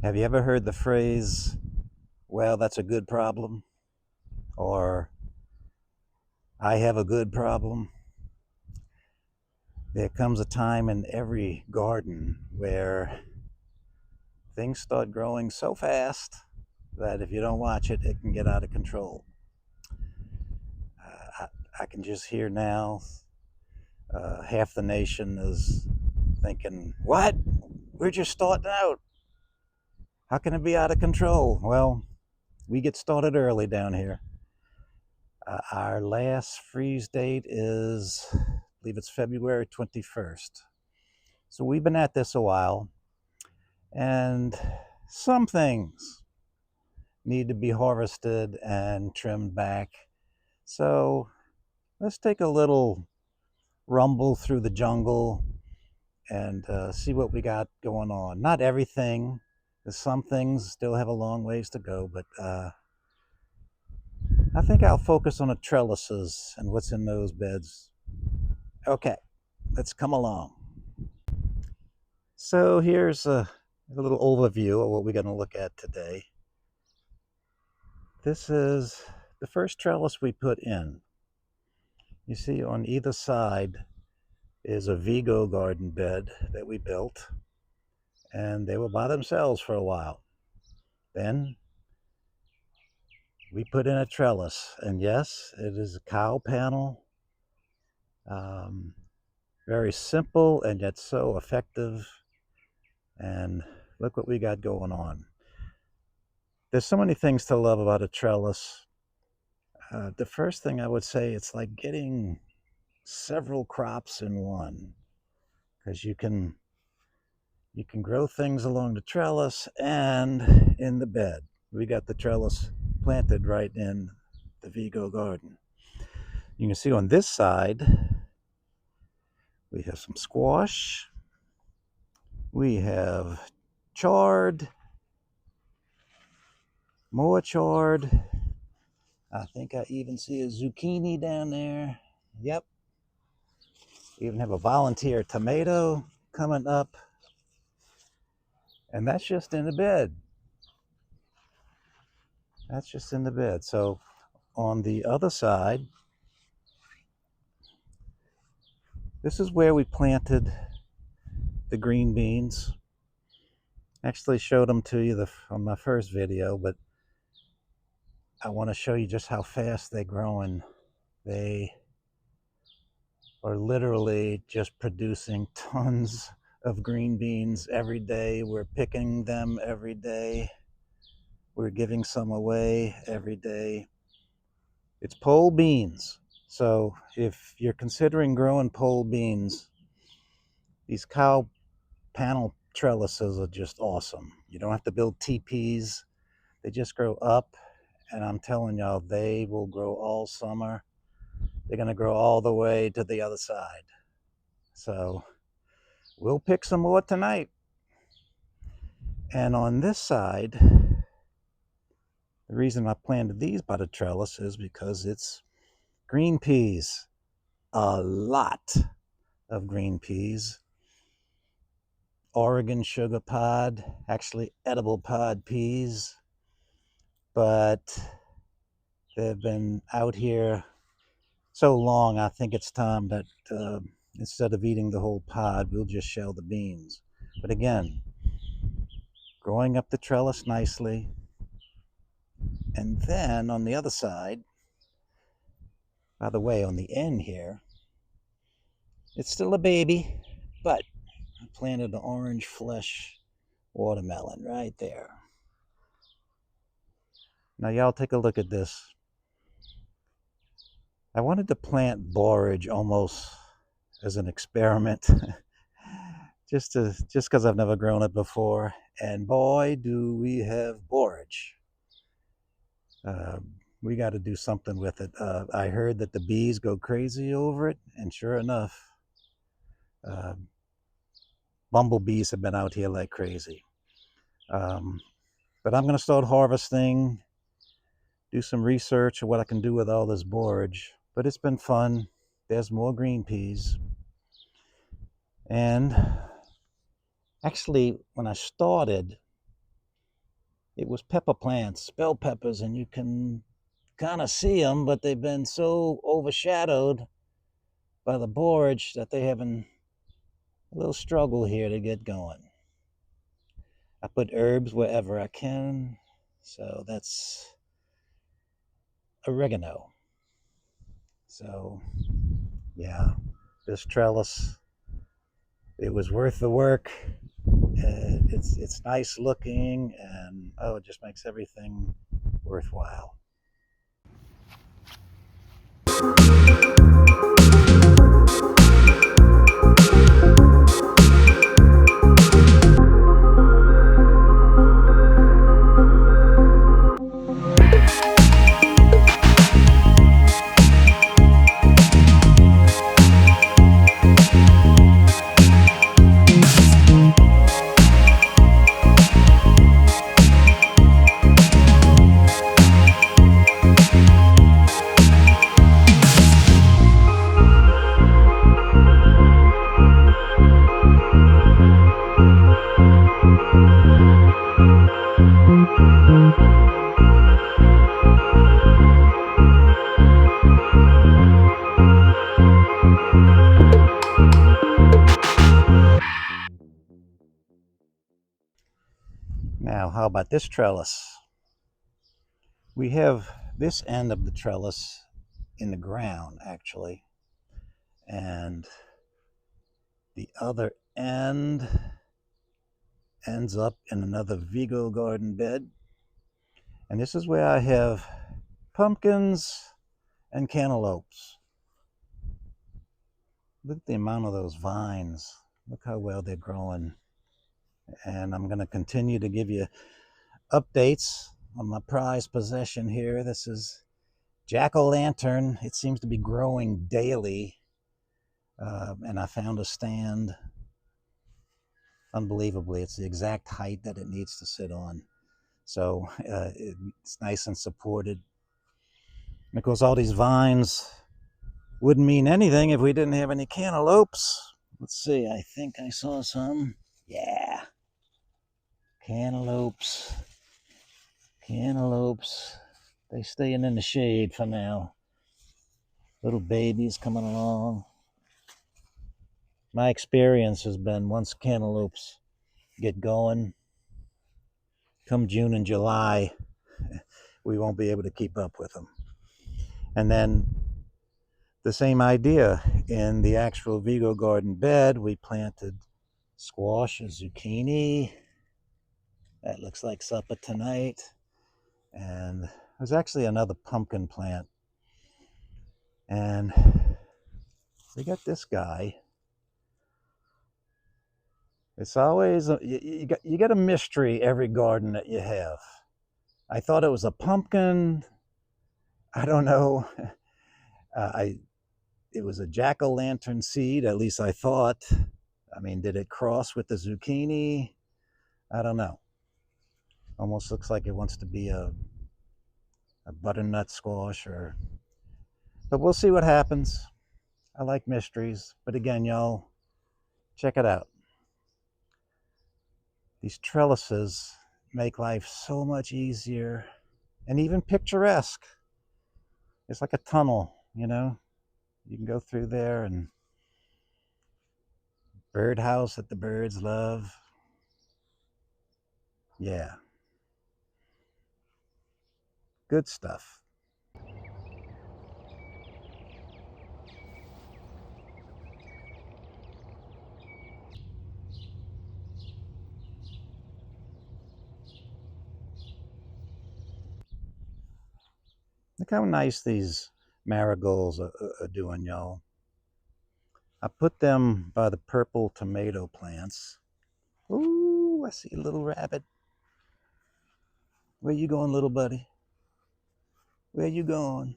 Have you ever heard the phrase, well, that's a good problem? Or, I have a good problem? There comes a time in every garden where things start growing so fast that if you don't watch it, it can get out of control. I can just hear now half the nation is thinking, what? We're just starting out. How can it be out of control? Well, we get started early down here. Our last freeze date is, I believe it's February 21st. So we've been at this a while, and some things need to be harvested and trimmed back. So let's take a little rumble through the jungle and see what we got going on. Not everything, because some things still have a long ways to go, but I think I'll focus on the trellises and what's in those beds. Okay, let's come along. So here's a little overview of what we're going to look at today. This is the first trellis we put in. You see on either side is a Vigo garden bed that we built, and they were by themselves for a while. Then we put in a trellis, and yes, it is a cow panel. Very simple and yet so effective. And look what we got going on. There's so many things to love about a trellis. The first thing I would say, it's like getting several crops in one, because you can grow things along the trellis and in the bed. We got the trellis planted right in the Vigo garden. You can see on this side we have some squash, we have chard, more chard. I think I even see a zucchini down there. Yep. We even have a volunteer tomato coming up. And that's just in the bed. That's just in the bed. So on the other side, this is where we planted the green beans. Actually showed them to you on my first video, but I want to show you just how fast they're growing. They are literally just producing tons of green beans every day. We're picking them every day. We're giving some away every day. It's pole beans. So if you're considering growing pole beans, these cow panel trellises are just awesome. You don't have to build teepees. They just grow up, and I'm telling y'all, they will grow all summer. they're going to grow all the way to the other side. So we'll pick some more tonight. And on this side, the reason I planted these by the trellis is because it's green peas. A lot of green peas. Oregon sugar pod, actually edible pod peas. But they've been out here so long, I think it's time that instead of eating the whole pod, we'll just shell the beans. But again, growing up the trellis nicely. And then on the other side, by the way, on the end here, it's still a baby, but I planted an orange flesh watermelon right there. Now y'all take a look at this. I wanted to plant borage almost as an experiment, just because I've never grown it before. And boy, do we have borage. We got to do something with it. I heard that the bees go crazy over it, and sure enough, bumblebees have been out here like crazy. But I'm going to start harvesting, do some research of what I can do with all this borage. But it's been fun. There's more green peas. And actually, when I started, it was pepper plants, bell peppers, and you can kind of see them, but they've been so overshadowed by the borage that they're having a little struggle here to get going. I put herbs wherever I can, so that's oregano. So yeah, this trellis, it was worth the work. It's nice looking, and it just makes everything worthwhile. Now, how about this trellis? We have this end of the trellis in the ground, actually, and the other end ends up in another Vigo garden bed. And this is where I have pumpkins and cantaloupes. Look at the amount of those vines. Look how well they're growing. And I'm going to continue to give you updates on my prized possession here. This is jack-o'-lantern. It seems to be growing daily. And I found a stand. Unbelievably, it's the exact height that it needs to sit on. So it's nice and supported. And of course, all these vines wouldn't mean anything if we didn't have any cantaloupes. Let's see, I think I saw some. Yeah. Cantaloupes. Cantaloupes. They staying in the shade for now. Little babies coming along. My experience has been once cantaloupes get going, come June and July, we won't be able to keep up with them. And then the same idea in the actual Vigo garden bed, we planted squash and zucchini. That looks like supper tonight. And there's actually another pumpkin plant. And we got this guy. It's always, you get a mystery every garden that you have. I thought it was a pumpkin. I don't know. it was a jack-o'-lantern seed, at least I thought. I mean, did it cross with the zucchini? I don't know. Almost looks like it wants to be a butternut squash, but we'll see what happens. I like mysteries, but again, y'all, check it out. These trellises make life so much easier and even picturesque. It's like a tunnel, you know? You can go through there, and birdhouse that the birds love. Yeah, good stuff. Look how nice these marigolds are doing, y'all. I put them by the purple tomato plants. Ooh, I see a little rabbit. Where you going, little buddy? Where you going?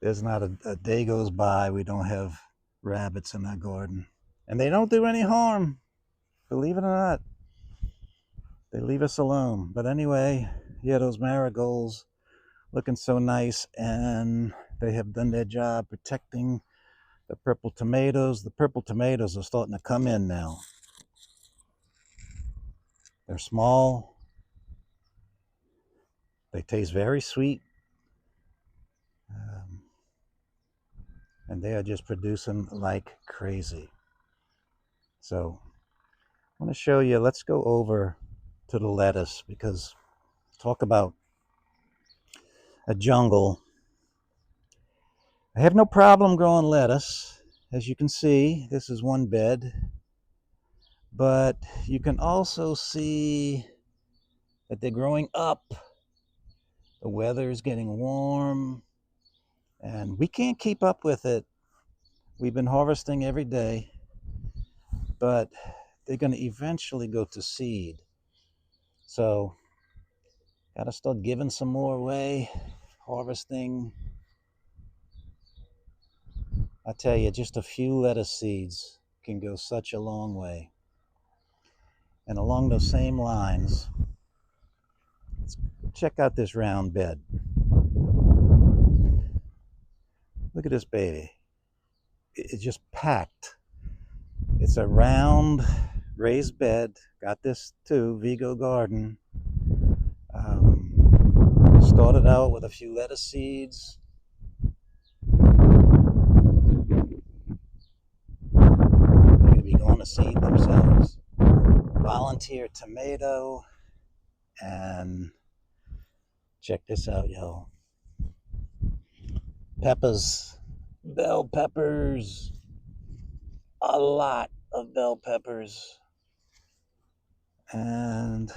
There's not a day goes by we don't have rabbits in our garden. And they don't do any harm, believe it or not. They leave us alone. But anyway, yeah, those marigolds looking so nice, and they have done their job protecting the purple tomatoes. The purple tomatoes are starting to come in now. They're small. They taste very sweet. And they are just producing like crazy. So I want to show you, let's go over to the lettuce, because talk about a jungle. I have no problem growing lettuce. As you can see, this is one bed, but you can also see that they're growing up. The weather is getting warm, and we can't keep up with it. We've been harvesting every day, but they're going to eventually go to seed. So, got to start giving some more away, harvesting. I tell you, just a few lettuce seeds can go such a long way. And along those same lines, let's check out this round bed. Look at this baby. It's just packed. It's a round raised bed. Got this too, Vigo Garden. Started out with a few lettuce seeds. They're going to be going to seed themselves. Volunteer tomato. And check this out, y'all. Peppers. Bell peppers. A lot of bell peppers. And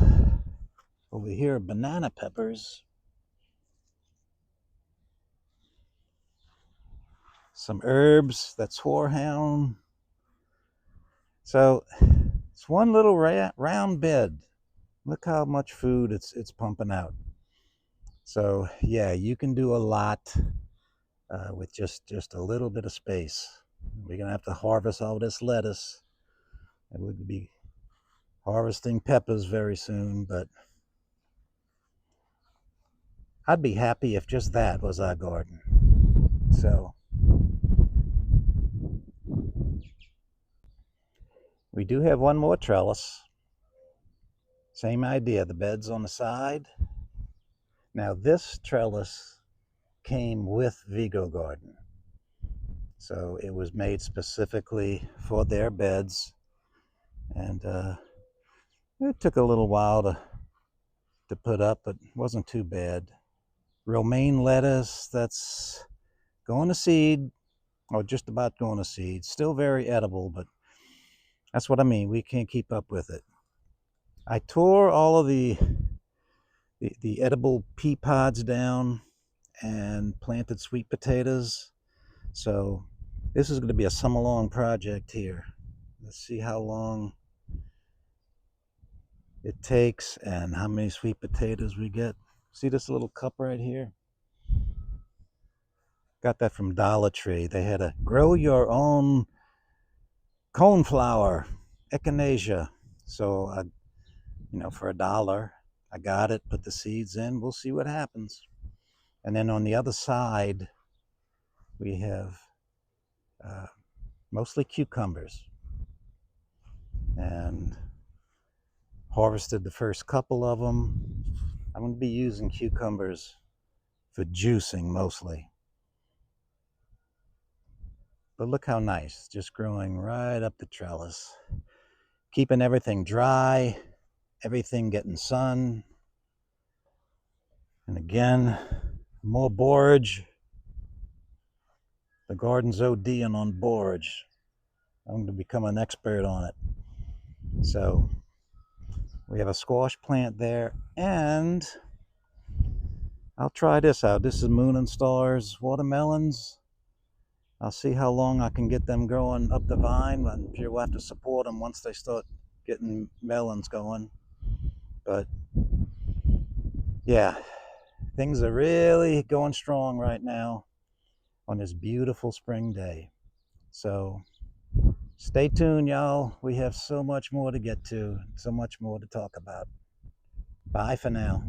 over here, banana peppers. Some herbs, that's horehound. So it's one little round bed. Look how much food it's pumping out. So yeah, you can do a lot with just a little bit of space. We're gonna have to harvest all this lettuce, and we'll be harvesting peppers very soon. But I'd be happy if just that was our garden. So we do have one more trellis. Same idea, the bed's on the side. Now this trellis came with Vigo Garden. So it was made specifically for their beds. And it took a little while to put up, but it wasn't too bad. Romaine lettuce, that's going to seed, or just about going to seed. Still very edible, but that's what I mean. We can't keep up with it. I tore all of the edible pea pods down and planted sweet potatoes. So this is going to be a summer-long project here. Let's see how long it takes and how many sweet potatoes we get. See this little cup right here? Got that from Dollar Tree. They had a grow your own coneflower, echinacea. So, for $1, I got it, put the seeds in. We'll see what happens. And then on the other side, we have mostly cucumbers. And harvested the first couple of them. I'm going to be using cucumbers for juicing mostly. But look how nice, just growing right up the trellis. Keeping everything dry, everything getting sun. And again, more borage. The garden's ODing on borage. I'm going to become an expert on it. So we have a squash plant there, and I'll try this out. This is Moon and Stars watermelons. I'll see how long I can get them growing up the vine. I'm sure we'll have to support them once they start getting melons going. But yeah, things are really going strong right now on this beautiful spring day. So stay tuned, y'all. We have so much more to get to, so much more to talk about. Bye for now.